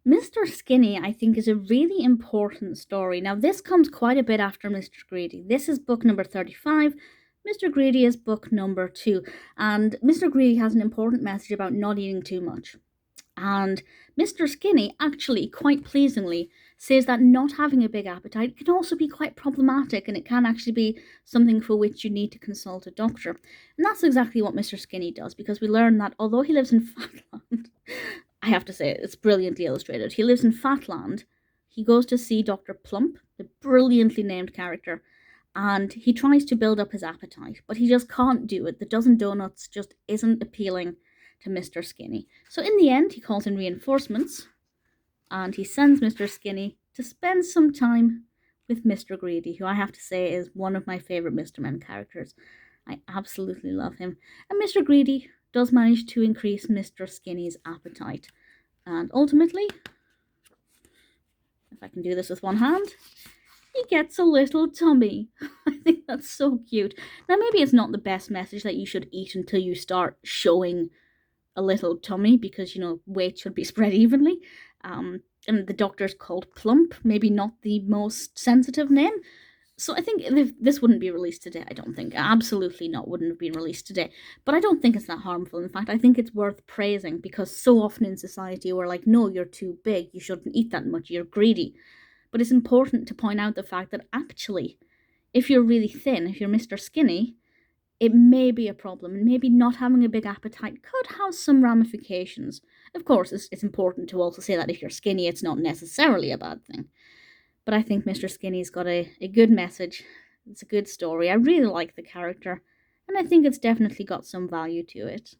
Mr. Skinny, I think, is a really important story. Now, this comes quite a bit after Mr. Greedy. This is book number 35. Mr. Greedy is book number 2. And Mr. Greedy has an important message about not eating too much. And Mr. Skinny actually, quite pleasingly, says that not having a big appetite can also be quite problematic, and it can actually be something for which you need to consult a doctor. And that's exactly what Mr. Skinny does, because we learn that although he lives in Fatland, I have to say it's brilliantly illustrated. He lives in Fatland. He goes to see Dr. Plump, the brilliantly named character, and he tries to build up his appetite, but he just can't do it. The dozen donuts just isn't appealing to Mr. Skinny. So in the end, he calls in reinforcements, and he sends Mr. Skinny to spend some time with Mr. Greedy, who I have to say is one of my favourite Mr. Men characters. I absolutely love him. And Mr. Greedy does manage to increase Mr. Skinny's appetite. And ultimately, if I can do this with one hand, he gets a little tummy. I think that's so cute. Now, maybe it's not the best message that you should eat until you start showing a little tummy, because, weight should be spread evenly. And the doctor's called Plump, maybe not the most sensitive name. So I think this wouldn't be released today, I don't think. Absolutely not, wouldn't have been released today. But I don't think it's that harmful. In fact, I think it's worth praising, because so often in society we're like, no, you're too big, you shouldn't eat that much, you're greedy. But it's important to point out the fact that actually, if you're really thin, if you're Mr. Skinny, it may be a problem, and maybe not having a big appetite could have some ramifications. Of course, it's important to also say that if you're skinny, it's not necessarily a bad thing. But I think Mr. Skinny's got a good message. It's a good story. I really like the character, and I think it's definitely got some value to it.